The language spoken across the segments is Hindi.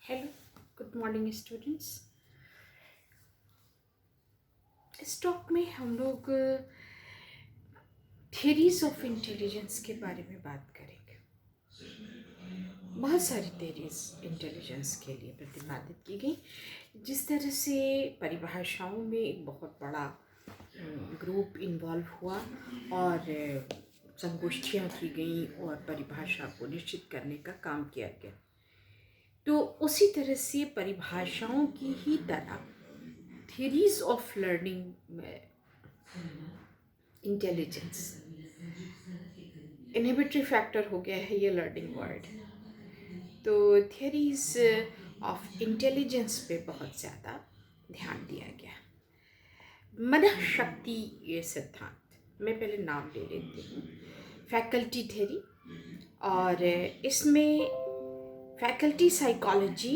Hello, good morning students. इस टॉक में हम लोग थ्योरीज ऑफ इंटेलिजेंस के बारे में बात करेंगे। बहुत सारी थ्योरीज इंटेलिजेंस के लिए प्रतिपादित की गई। जिस तरह से परिभाषाओं में एक बहुत बड़ा ग्रुप इन्वॉल्व हुआ और संगोष्ठियाँ की गई और परिभाषा को निश्चित करने का काम किया गया, तो उसी तरह से परिभाषाओं की ही तरह theories of learning intelligence inhibitory factor हो गया है ये लर्निंग वर्ड। तो थियरीज ऑफ इंटेलिजेंस पे बहुत ज़्यादा ध्यान दिया गया। मनः शक्ति ये सिद्धांत, मैं पहले नाम ले लेती हूँ। फैकल्टी थ्योरी, और इसमें फैकल्टी साइकोलॉजी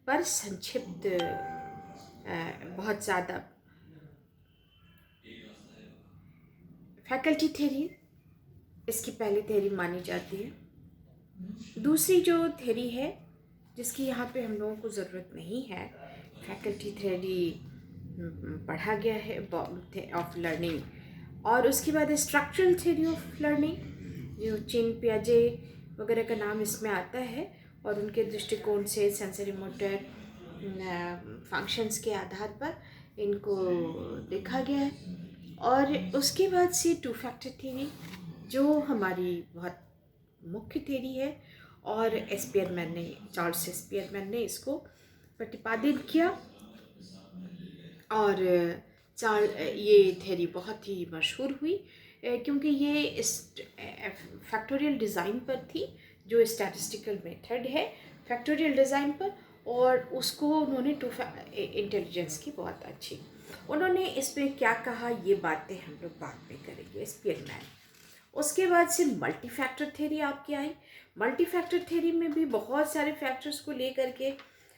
पर संक्षिप्त बहुत ज़्यादा फैकल्टी थ्योरी इसकी पहली थ्योरी मानी जाती है। दूसरी जो थ्योरी है जिसकी यहाँ पे हम लोगों को ज़रूरत नहीं है, फैकल्टी थ्योरी पढ़ा गया है ऑफ लर्निंग, और उसके बाद स्ट्रक्चरल थ्योरी ऑफ लर्निंग जो चिन पियाजे वगैरह का नाम इसमें आता है, और उनके दृष्टिकोण से सेंसरी मोटर फंक्शंस के आधार पर इनको देखा गया है। और उसके बाद से टू फैक्टर थ्योरी जो हमारी बहुत मुख्य थ्योरी है, और चार्ल्स एस्पियरमैन ने इसको प्रतिपादित किया। और ये थ्योरी बहुत ही मशहूर हुई क्योंकि ये इस फैक्टोरियल डिज़ाइन पर थी, जो स्टैटिस्टिकल मेथड है फैक्टोरियल डिज़ाइन पर, और उसको उन्होंने इंटेलिजेंस की बहुत अच्छी उन्होंने इसमें क्या कहा, ये बातें हम लोग बाद में करेंगे। स्पियरमैन उसके बाद से मल्टी फैक्टर थ्योरी आपकी आई। मल्टी फैक्टर थ्योरी में भी बहुत सारे फैक्टर्स को लेकर के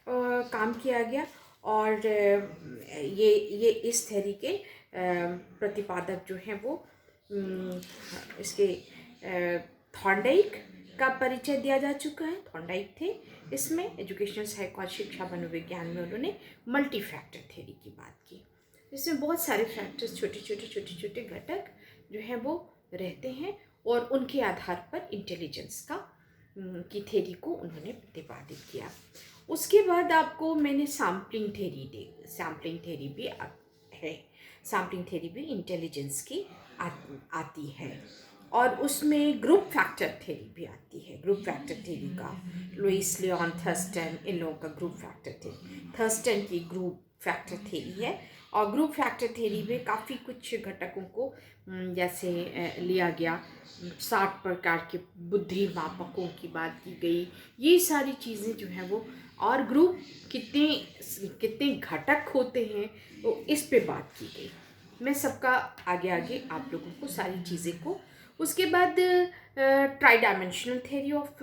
काम किया गया, और ये इस थ्योरी के प्रतिपादक जो हैं वो इसके थॉर्नडाइक का परिचय दिया जा चुका है। थॉर्नडाइक थे इसमें एजुकेशनल साइकोलॉजी, शिक्षा मनोविज्ञान में उन्होंने मल्टी फैक्टर थ्योरी की बात की। इसमें बहुत सारे फैक्टर्स, छोटे छोटे घटक जो हैं वो रहते हैं, और उनके आधार पर इंटेलिजेंस की थ्योरी को उन्होंने प्रतिपादित किया। उसके बाद आपको मैंने सैम्पलिंग थ्योरी भी है। सैम्पलिंग थ्योरी भी इंटेलिजेंस की आती है, और उसमें ग्रुप फैक्टर थ्योरी भी आती है। ग्रुप फैक्टर थ्योरी का लुइस लियोन थर्स्टन, इन लोगों का ग्रुप फैक्टर थ्योरी, थर्स्टन की ग्रुप फैक्टर थ्योरी है। और ग्रुप फैक्टर थ्योरी में काफ़ी कुछ घटकों को जैसे लिया गया, 60 प्रकार के बुद्धि मापकों की बात की गई, ये सारी चीज़ें जो हैं वो, और ग्रुप कितने कितने घटक होते हैं तो इस पे बात की गई। मैं सबका आगे आगे आप लोगों को सारी चीज़ें को। उसके बाद try dimensional theory of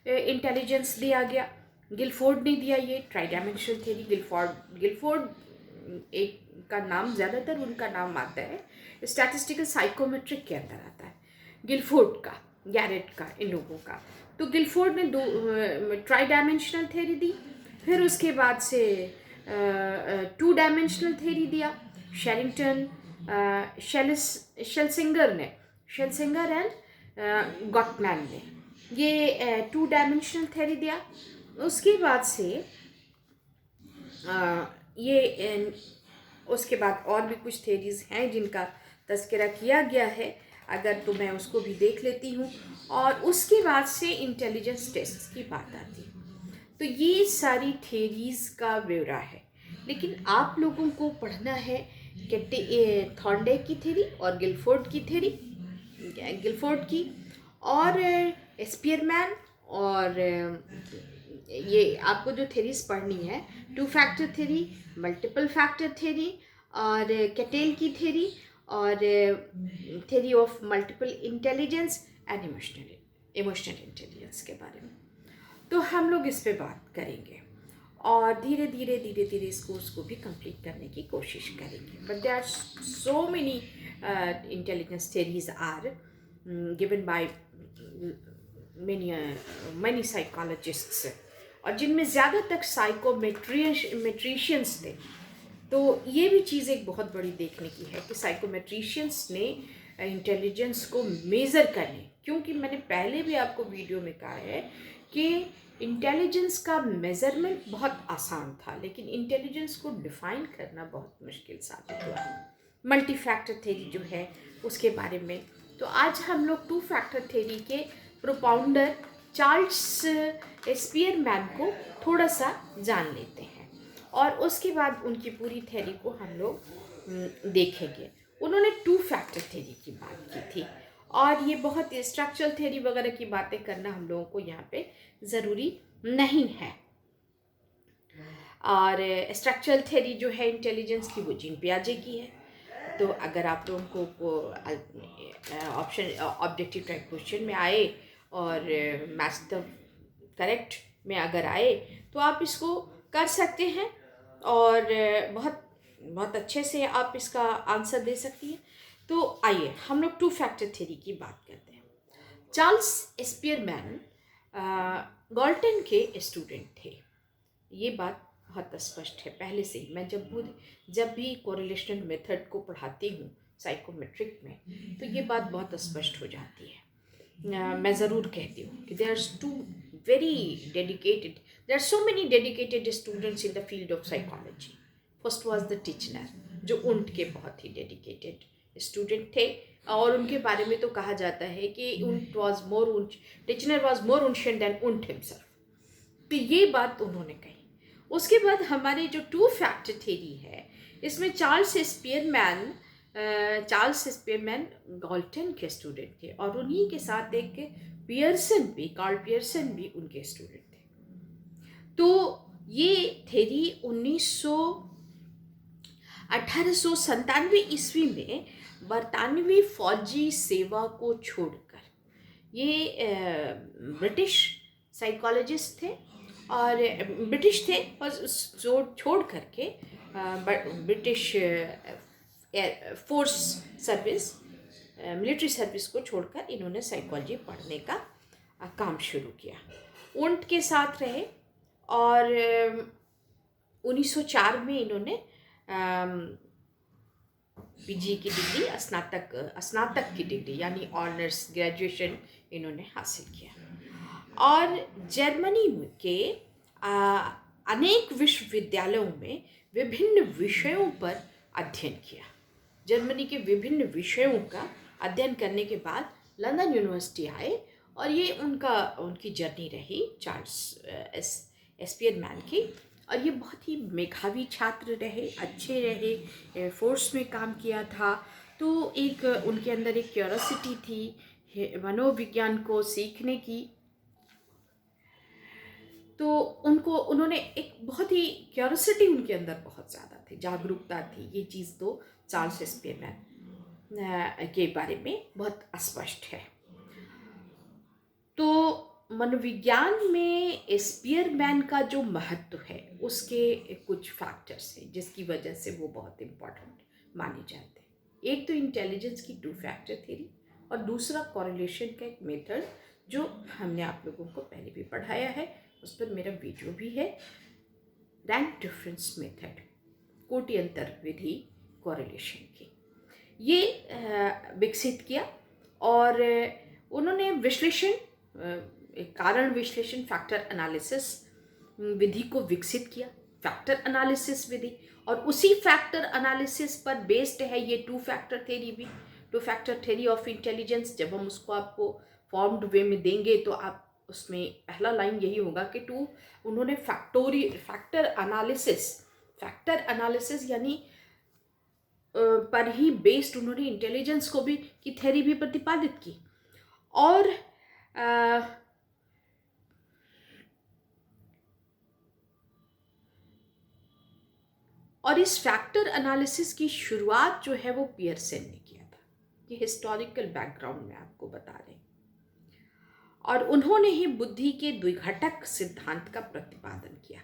intelligence दिया गया, गिलफोर्ड ने दिया ये ट्राई डायमेंशनल थ्योरी। गिलफोर्ड एक का नाम, ज़्यादातर उनका नाम आता है स्टैटिस्टिकल साइकोमेट्रिक के अंदर आता है, गिलफोर्ड का, गैरेट का, इन लोगों का। तो गिलफोर्ड ने दो ट्राई डायमेंशनल थ्योरी दी। फिर उसके बाद से टू डायमेंशनल थ्योरी दिया शेरिंगटन, शेल्सिंगर एंड गॉटमैन ने ये टू डायमेंशनल थ्योरी दिया। उसके बाद से उसके बाद और भी कुछ थ्योरीज हैं जिनका तज़किरा किया गया है, अगर तो मैं उसको भी देख लेती हूँ। और उसके बाद से इंटेलिजेंस टेस्ट की बात आती है। तो ये सारी थ्योरीज का ब्यौरा है, लेकिन आप लोगों को पढ़ना है थॉर्नडाइक की थ्योरी और गिलफोर्ड की, और स्पियरमैन, और ये आपको जो थ्योरीज पढ़नी है, to factor theory, multiple factor theory, और कैटेल की थ्योरी, और theory of multiple intelligence and emotional intelligence के बारे में। तो हम लोग इस पे बात करेंगे, और धीरे धीरे इस कोर्स को भी कंप्लीट करने की कोशिश करेंगे। But there are so many intelligence theories are given by many psychologists और जिनमें ज़्यादातर साइकोमेट्रिशियंस थे। तो ये भी चीज़ एक बहुत बड़ी देखने की है कि साइकोमेट्रिशियंस ने इंटेलिजेंस को मेज़र करने, क्योंकि मैंने पहले भी आपको वीडियो में कहा है कि इंटेलिजेंस का मेज़रमेंट बहुत आसान था, लेकिन इंटेलिजेंस को डिफ़ाइन करना बहुत मुश्किल साबित हुआ। मल्टी फैक्टर थ्योरी जो है उसके बारे में, तो आज हम लोग टू फैक्टर थ्योरी के प्रोपाउंडर चार्ल्स स्पीयरमैन को थोड़ा सा जान लेते हैं और उसके बाद उनकी पूरी थ्योरी को हम लोग देखेंगे। उन्होंने टू फैक्टर थ्योरी की बात की थी और ये बहुत स्ट्रक्चरल थ्योरी वगैरह की बातें करना हम लोगों को यहाँ पे ज़रूरी नहीं है। और स्ट्रक्चरल थ्योरी जो है इंटेलिजेंस की वो जीन पियाजे की है। तो अगर आप लोगों को ऑप्शन ऑब्जेक्टिव टाइप क्वेश्चन में आए और मैच द करेक्ट में अगर आए तो आप इसको कर सकते हैं और बहुत बहुत अच्छे से आप इसका आंसर दे सकती हैं। तो आइए हम लोग टू फैक्टर थ्योरी की बात करते हैं। चार्ल्स स्पीयरमैन गॉल्टन के स्टूडेंट थे, ये बात बहुत स्पष्ट है पहले से ही। मैं जब भी कोरिलेशनल मेथड को पढ़ाती हूँ साइकोमेट्रिक में, तो ये बात बहुत स्पष्ट हो जाती है। मैं ज़रूर कहती हूँ कि there are so many dedicated students in the field of psychology. First was the Titchener, जो उन्ट के बहुत ही डेडिकेटेड स्टूडेंट थे और उनके बारे में तो कहा जाता है कि Titchener was more Wundtian than Wundt himself. तो ये बात उन्होंने कही। उसके बाद हमारे जो टू फैक्टर थ्योरी है, इसमें चार्ल्स स्पीयरमैन गॉल्टन के स्टूडेंट थे और उन्हीं के साथ एक कार्ल पियर्सन भी उनके स्टूडेंट थे। तो ये थ्योरी 1897 ईस्वी में बरतानवी फौजी सेवा को छोड़कर, ये ब्रिटिश साइकोलॉजिस्ट थे और ब्रिटिश थे और छोड़ करके British force service, military service को छोड़कर इन्होंने साइकोलॉजी पढ़ने का काम शुरू किया। उन्ट के साथ रहे और 1904 में इन्होंने पीजी की डिग्री, स्नातक की डिग्री यानी ऑनर्स ग्रेजुएशन इन्होंने हासिल किया और जर्मनी के अनेक विश्वविद्यालयों में विभिन्न विषयों पर अध्ययन किया। जर्मनी के विभिन्न विषयों का अध्ययन करने के बाद लंदन यूनिवर्सिटी आए और ये उनकी जर्नी रही चार्ल्स स्पीयरमैन की। और ये बहुत ही मेधावी छात्र रहे, अच्छे रहे, फोर्स में काम किया था। तो एक उनके अंदर एक क्यूरोसिटी थी मनोविज्ञान को सीखने की। तो उन्होंने एक बहुत ही क्यूरोसिटी उनके अंदर बहुत ज़्यादा थी, जागरूकता थी। ये चीज़ तो चार्ल्स स्पीयरमैन के बारे में बहुत स्पष्ट है। तो मनोविज्ञान में स्पीयरमैन का जो महत्व है उसके कुछ फैक्टर्स हैं जिसकी वजह से वो बहुत इम्पोर्टेंट माने जाते हैं। एक तो इंटेलिजेंस की टू फैक्टर थ्योरी और दूसरा कोरिलेशन का एक मेथड जो हमने आप लोगों को पहले भी पढ़ाया है, उस पर मेरा वीडियो भी है, रैंक डिफरेंस मेथड, कोटि अंतर विधि कोरिलेशन की। ये विकसित किया और उन्होंने कारण विश्लेषण फैक्टर एनालिसिस विधि को विकसित किया, फैक्टर एनालिसिस विधि, और उसी फैक्टर एनालिसिस पर बेस्ड है ये टू फैक्टर थ्योरी भी, to factor theory of intelligence. जब हम उसको आपको फॉर्म्ड वे में देंगे तो आप उसमें पहला लाइन यही होगा कि उन्होंने फैक्टर एनालिसिस यानी पर ही बेस्ड उन्होंने इंटेलिजेंस को भी की थ्योरी भी प्रतिपादित की। और इस फैक्टर एनालिसिस की शुरुआत जो है वो पियर्सन ने किया था। ये हिस्टोरिकल बैकग्राउंड में आपको बता रहे हैं। और उन्होंने ही बुद्धि के द्विघटक सिद्धांत का प्रतिपादन किया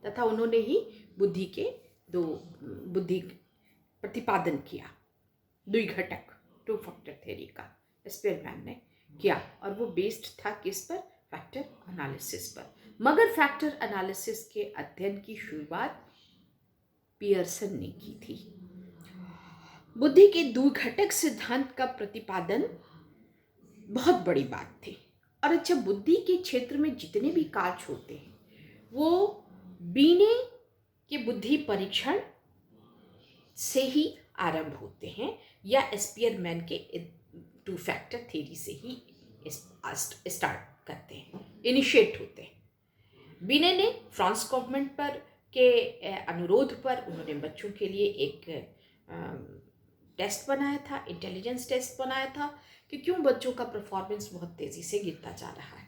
तथा उन्होंने ही बुद्धि प्रतिपादन किया द्विघटक टू फैक्टर थ्योरी का स्पीयरमैन ने किया। और वो बेस्ड था किस पर? फैक्टर एनालिसिस पर। मगर फैक्टर एनालिसिस के अध्ययन की शुरुआत पियर्सन ने की थी। बुद्धि के द्विघटक सिद्धांत का प्रतिपादन बहुत बड़ी बात थी। और अच्छा, बुद्धि के क्षेत्र में जितने भी कार्य होते हैं वो बीने के बुद्धि परीक्षण से ही आरंभ होते हैं या स्पीयरमैन के टू फैक्टर थ्योरी से ही स्टार्ट करते हैं, इनिशिएट होते हैं। बीने ने फ्रांस गवर्नमेंट पर के अनुरोध पर उन्होंने बच्चों के लिए एक टेस्ट बनाया था, इंटेलिजेंस टेस्ट बनाया था कि क्यों बच्चों का परफॉर्मेंस बहुत तेज़ी से गिरता जा रहा है।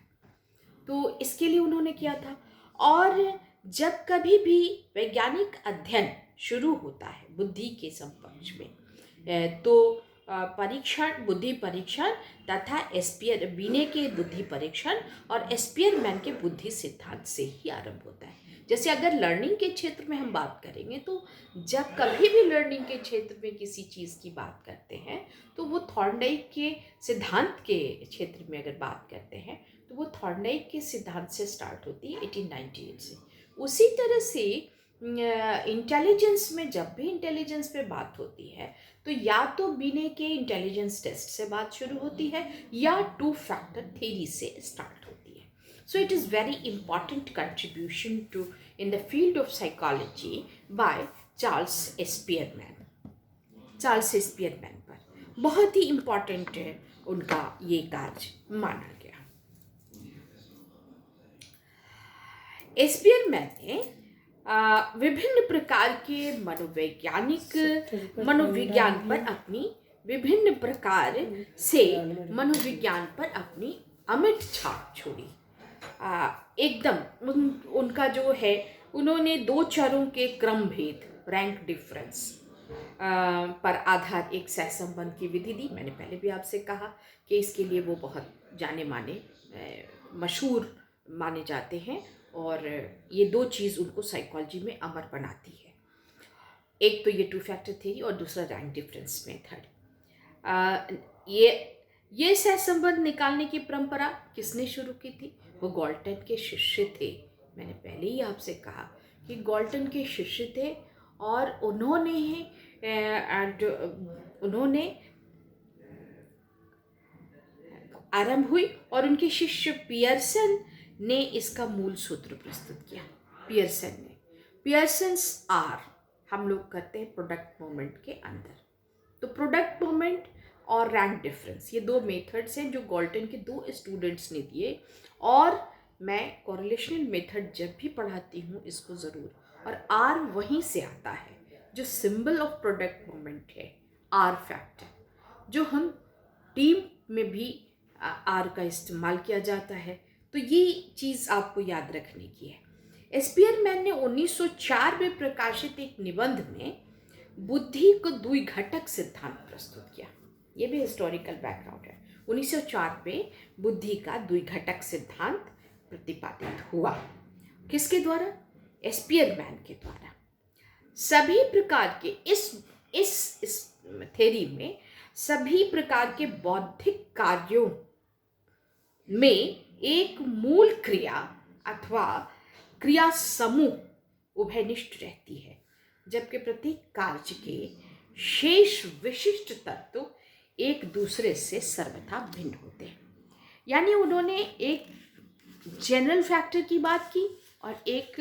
तो इसके लिए उन्होंने किया था। और जब कभी भी वैज्ञानिक अध्ययन शुरू होता है बुद्धि के समपक्ष में तो परीक्षण, बुद्धि परीक्षण तथा बीने के बुद्धि परीक्षण और स्पीयरमैन के बुद्धि सिद्धांत से ही आरंभ होता है। जैसे अगर लर्निंग के क्षेत्र में हम बात करेंगे तो जब कभी भी लर्निंग के क्षेत्र में किसी चीज़ की बात करते हैं तो वो थॉर्नडाइक के सिद्धांत के क्षेत्र में अगर बात करते हैं तो वो थॉर्नडाइक के सिद्धांत से स्टार्ट होती है 1898 से। उसी तरह से इंटेलिजेंस में जब भी इंटेलिजेंस पे बात होती है तो या तो बीने के इंटेलिजेंस टेस्ट से बात शुरू होती है या टू फैक्टर थ्योरी से स्टार्ट होती है। So it is very important contribution to in the field of psychology by Charles Spearman. Charles Spearman पर बहुत ही इम्पॉर्टेंट उनका ये कार्य माना गया। स्पीयरमैन ने विभिन्न प्रकार के मनोविज्ञान पर अपनी विभिन्न प्रकार से मनोविज्ञान पर अपनी अमिट छाप छोड़ी। एकदम उनका जो है, उन्होंने दो चरों के क्रम भेद, रैंक डिफरेंस पर आधार एक सहसंबंध की विधि दी। मैंने पहले भी आपसे कहा कि इसके लिए वो बहुत जाने माने मशहूर माने जाते हैं और ये दो चीज़ उनको साइकोलॉजी में अमर बनाती है। एक तो ये टू फैक्टर थ्योरी और दूसरा रैंक डिफरेंस मेथड। ये सहसंबंध निकालने की परंपरा किसने शुरू की थी? वो गॉल्टन के शिष्य थे। मैंने पहले ही आपसे कहा कि गॉल्टन के शिष्य थे और उन्होंने आरंभ हुई और उनके शिष्य पियर्सन ने इसका मूल सूत्र प्रस्तुत किया। पियर्सन्स आर हम लोग करते हैं प्रोडक्ट मोमेंट के अंदर। तो प्रोडक्ट मोमेंट और रैंक डिफरेंस ये दो मेथड्स हैं जो गॉल्टन के दो स्टूडेंट्स ने दिए। और मैं कोरिलेशनल मेथड जब भी पढ़ाती हूँ इसको ज़रूर, और आर वहीं से आता है जो सिंबल ऑफ प्रोडक्ट मोमेंट है, आर फैक्टर, जो हम टीम में भी आर का इस्तेमाल किया जाता है। तो ये चीज़ आपको याद रखने की है। स्पीयरमैन ने 1904 में प्रकाशित एक निबंध में बुद्धि को द्विघटक सिद्धांत प्रस्तुत किया। ये भी हिस्टोरिकल बैकग्राउंड है। 1904 में बुद्धि का द्विघटक सिद्धांत प्रतिपादित हुआ। किसके द्वारा? स्पीयरमैन के द्वारा। सभी प्रकार के इस थ्योरी में सभी प्रकार के बौद्धिक कार्यों में एक मूल क्रिया अथवा क्रिया समूह उभयनिष्ठ रहती है, जबकि प्रत्येक कार्य के शेष विशिष्ट तत्व एक दूसरे से सर्वथा भिन्न होते हैं। यानी उन्होंने एक जनरल फैक्टर की बात की और एक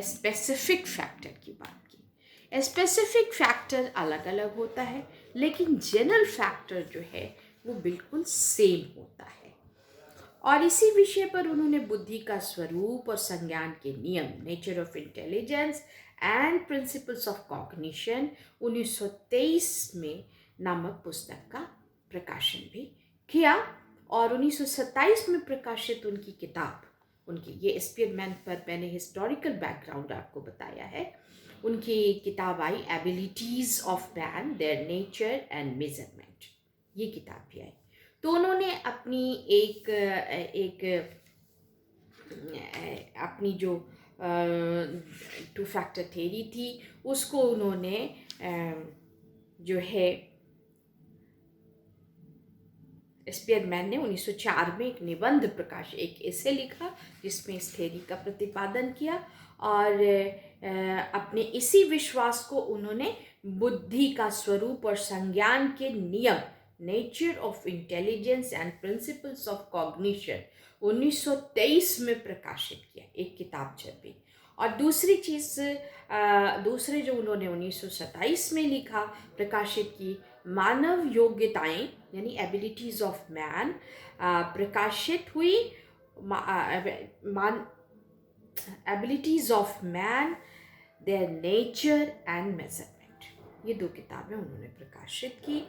स्पेसिफिक फैक्टर की बात की। स्पेसिफिक फैक्टर अलग अलग होता है लेकिन जनरल फैक्टर जो है वो बिल्कुल सेम होता है। और इसी विषय पर उन्होंने बुद्धि का स्वरूप और संज्ञान के नियम, nature of intelligence and principles of cognition 1923 में नामक पुस्तक का प्रकाशन भी किया। और 1927 में प्रकाशित उनकी किताब, उनकी ये स्पीयरमैन पर मैंने हिस्टोरिकल बैकग्राउंड आपको बताया है, उनकी किताब आई abilities of man, their nature and measurement, ये किताब भी आई। तो उन्होंने अपनी जो टू फैक्टर थ्योरी थी उसको उन्होंने जो है स्पीयरमैन ने 1904 में एक निबंध प्रकाश, एक एसे लिखा जिसमें इस थ्योरी का प्रतिपादन किया, और अपने इसी विश्वास को उन्होंने बुद्धि का स्वरूप और संज्ञान के नियम, nature of intelligence and principles of cognition, 1923 में प्रकाशित किया, एक किताब छपी। और दूसरी चीज़, दूसरे जो उन्होंने 1927 में लिखा, प्रकाशित की, मानव योग्यताएं यानी एबिलिटीज़ ऑफ मैन, प्रकाशित हुई। Abilities of man, their nature and measurement, ये 2 किताबें उन्होंने प्रकाशित की,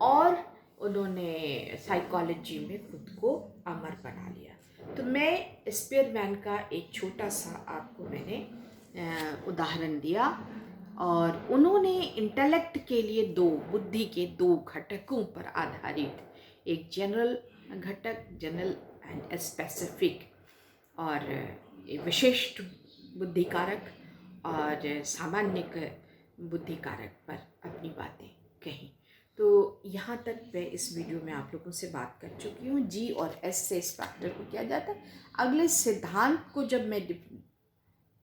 और उन्होंने साइकोलॉजी में खुद को अमर बना लिया। तो मैं स्पीयरमैन का एक छोटा सा आपको मैंने उदाहरण दिया, और उन्होंने इंटेलेक्ट के लिए 2, बुद्धि के 2 घटकों पर आधारित, एक जनरल घटक, जनरल एंड स्पेसिफिक, और विशिष्ट बुद्धिकारक और सामान्य बुद्धिकारक पर अपनी बातें कही। तो यहाँ तक मैं इस वीडियो में आप लोगों से बात कर चुकी हूँ। जी और एस से इस फैक्टर को किया जाता है। अगले सिद्धांत को जब मैं